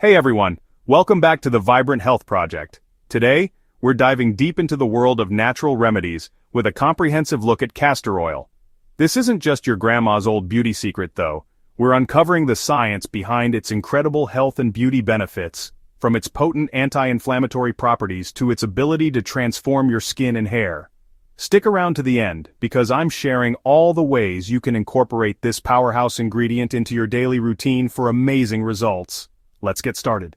Hey everyone, welcome back to the Vibrant Health Project. Today, we're diving deep into the world of natural remedies with a comprehensive look at castor oil. This isn't just your grandma's old beauty secret though. We're uncovering the science behind its incredible health and beauty benefits, from its potent anti-inflammatory properties to its ability to transform your skin and hair. Stick around to the end, because I'm sharing all the ways you can incorporate this powerhouse ingredient into your daily routine for amazing results. Let's get started.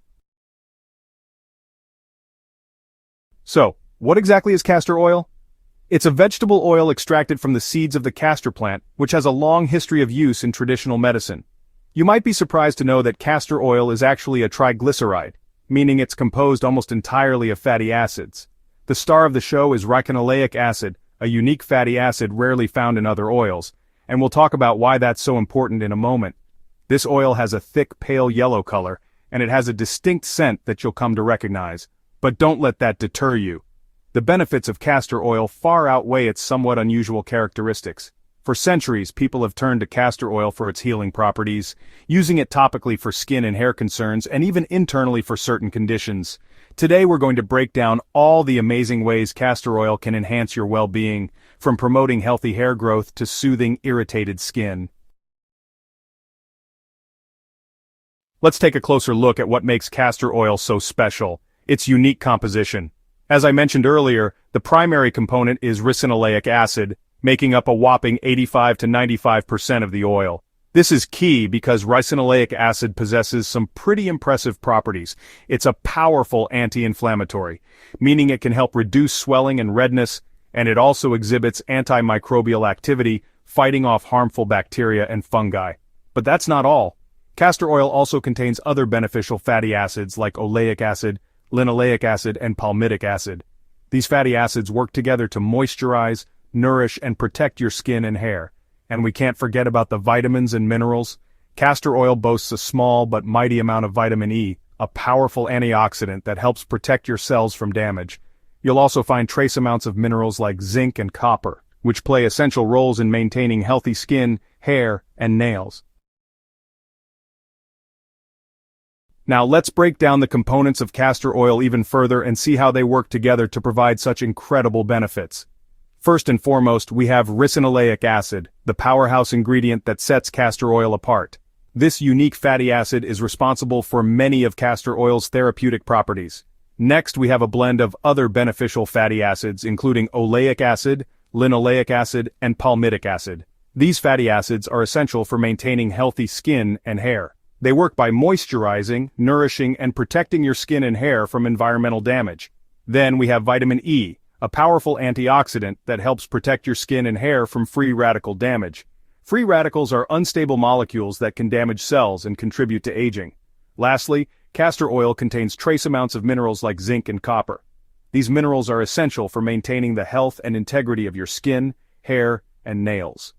So, what exactly is castor oil? It's a vegetable oil extracted from the seeds of the castor plant, which has a long history of use in traditional medicine. You might be surprised to know that castor oil is actually a triglyceride, meaning it's composed almost entirely of fatty acids. The star of the show is ricinoleic acid, a unique fatty acid rarely found in other oils, and we'll talk about why that's so important in a moment. This oil has a thick pale yellow color, and it has a distinct scent that you'll come to recognize. But don't let that deter you. The benefits of castor oil far outweigh its somewhat unusual characteristics. For centuries, people have turned to castor oil for its healing properties, using it topically for skin and hair concerns, and even internally for certain conditions. Today we're going to break down all the amazing ways castor oil can enhance your well-being, from promoting healthy hair growth to soothing irritated skin. Let's take a closer look at what makes castor oil so special: its unique composition. As I mentioned earlier, the primary component is ricinoleic acid, making up a whopping 85 to 95% of the oil. This is key because ricinoleic acid possesses some pretty impressive properties. It's a powerful anti-inflammatory, meaning it can help reduce swelling and redness, and it also exhibits antimicrobial activity, fighting off harmful bacteria and fungi. But that's not all. Castor oil also contains other beneficial fatty acids like oleic acid, linoleic acid, and palmitic acid. These fatty acids work together to moisturize, nourish, and protect your skin and hair. And we can't forget about the vitamins and minerals. Castor oil boasts a small but mighty amount of vitamin E, a powerful antioxidant that helps protect your cells from damage. You'll also find trace amounts of minerals like zinc and copper, which play essential roles in maintaining healthy skin, hair, and nails. Now let's break down the components of castor oil even further and see how they work together to provide such incredible benefits. First and foremost, we have ricinoleic acid, the powerhouse ingredient that sets castor oil apart. This unique fatty acid is responsible for many of castor oil's therapeutic properties. Next, we have a blend of other beneficial fatty acids, including oleic acid, linoleic acid, and palmitic acid. These fatty acids are essential for maintaining healthy skin and hair. They work by moisturizing, nourishing, and protecting your skin and hair from environmental damage. Then we have vitamin E, a powerful antioxidant that helps protect your skin and hair from free radical damage. Free radicals are unstable molecules that can damage cells and contribute to aging. Lastly, castor oil contains trace amounts of minerals like zinc and copper. These minerals are essential for maintaining the health and integrity of your skin, hair, and nails.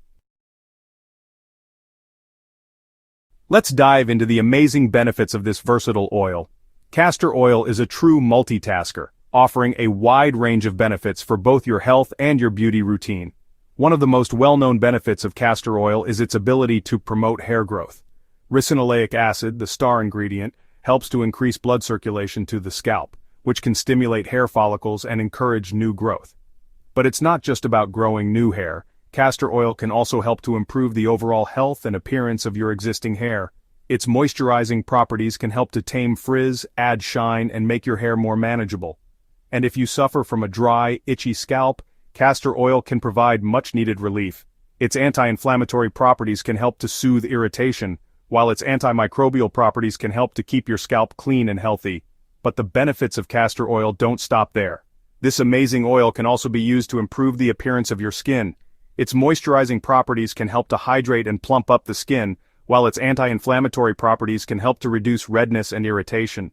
Let's dive into the amazing benefits of this versatile oil. Castor oil is a true multitasker, offering a wide range of benefits for both your health and your beauty routine. One of the most well-known benefits of castor oil is its ability to promote hair growth. Ricinoleic acid, the star ingredient, helps to increase blood circulation to the scalp, which can stimulate hair follicles and encourage new growth. But it's not just about growing new hair. Castor oil can also help to improve the overall health and appearance of your existing hair. Its moisturizing properties can help to tame frizz, add shine, and make your hair more manageable. And if you suffer from a dry, itchy scalp, castor oil can provide much-needed relief. Its anti-inflammatory properties can help to soothe irritation, while its antimicrobial properties can help to keep your scalp clean and healthy. But the benefits of castor oil don't stop there. This amazing oil can also be used to improve the appearance of your skin. Its moisturizing properties can help to hydrate and plump up the skin, while its anti-inflammatory properties can help to reduce redness and irritation.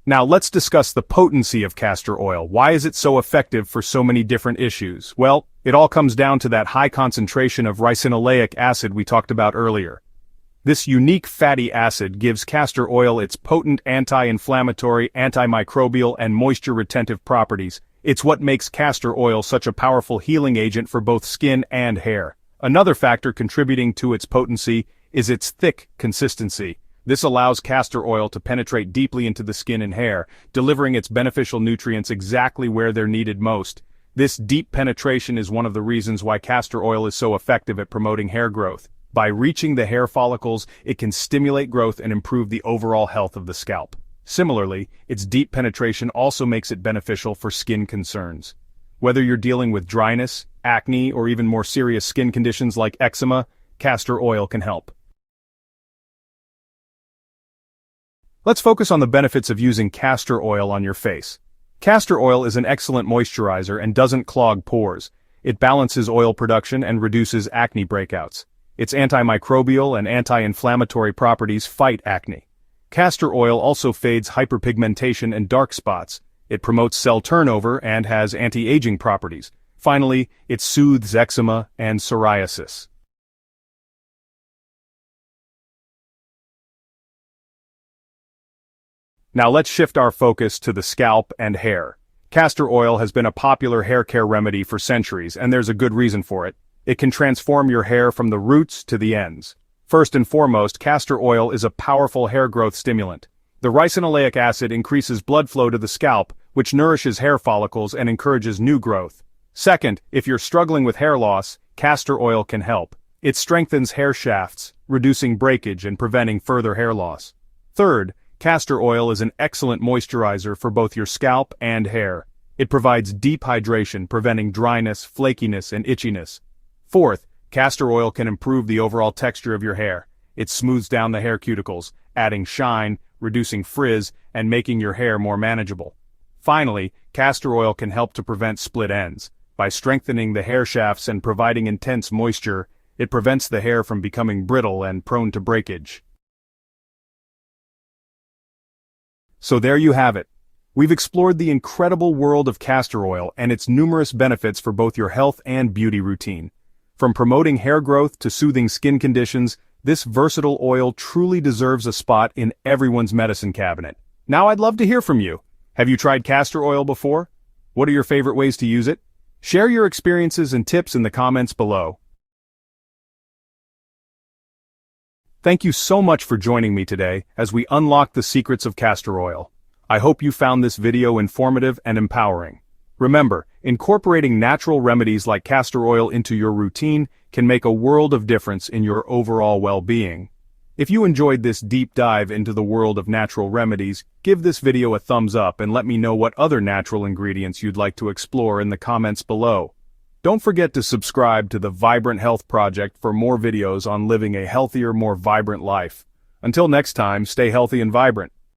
Now let's discuss the potency of castor oil. Why is it so effective for so many different issues? Well, it all comes down to that high concentration of ricinoleic acid we talked about earlier. This unique fatty acid gives castor oil its potent anti-inflammatory, antimicrobial, and moisture-retentive properties. It's what makes castor oil such a powerful healing agent for both skin and hair. Another factor contributing to its potency is its thick consistency. This allows castor oil to penetrate deeply into the skin and hair, delivering its beneficial nutrients exactly where they're needed most. This deep penetration is one of the reasons why castor oil is so effective at promoting hair growth. By reaching the hair follicles, it can stimulate growth and improve the overall health of the scalp. Similarly, its deep penetration also makes it beneficial for skin concerns. Whether you're dealing with dryness, acne, or even more serious skin conditions like eczema, castor oil can help. Let's focus on the benefits of using castor oil on your face. Castor oil is an excellent moisturizer and doesn't clog pores. It balances oil production and reduces acne breakouts. Its antimicrobial and anti-inflammatory properties fight acne. Castor oil also fades hyperpigmentation and dark spots. It promotes cell turnover and has anti-aging properties. Finally, it soothes eczema and psoriasis. Now let's shift our focus to the scalp and hair. Castor oil has been a popular hair care remedy for centuries, and there's a good reason for it. It can transform your hair from the roots to the ends. First and foremost, castor oil is a powerful hair growth stimulant. The ricinoleic acid increases blood flow to the scalp, which nourishes hair follicles and encourages new growth. Second, if you're struggling with hair loss, castor oil can help. It strengthens hair shafts, reducing breakage and preventing further hair loss. Third, castor oil is an excellent moisturizer for both your scalp and hair. It provides deep hydration, preventing dryness, flakiness, and itchiness. Fourth, castor oil can improve the overall texture of your hair. It smooths down the hair cuticles, adding shine, reducing frizz, and making your hair more manageable. Finally, castor oil can help to prevent split ends. By strengthening the hair shafts and providing intense moisture, it prevents the hair from becoming brittle and prone to breakage. So there you have it. We've explored the incredible world of castor oil and its numerous benefits for both your health and beauty routine. From promoting hair growth to soothing skin conditions, this versatile oil truly deserves a spot in everyone's medicine cabinet. Now I'd love to hear from you. Have you tried castor oil before? What are your favorite ways to use it? Share your experiences and tips in the comments below. Thank you so much for joining me today as we unlock the secrets of castor oil. I hope you found this video informative and empowering. Remember, incorporating natural remedies like castor oil into your routine can make a world of difference in your overall well-being. If you enjoyed this deep dive into the world of natural remedies, give this video a thumbs up and let me know what other natural ingredients you'd like to explore in the comments below. Don't forget to subscribe to the Vibrant Health Project for more videos on living a healthier, more vibrant life. Until next time, stay healthy and vibrant.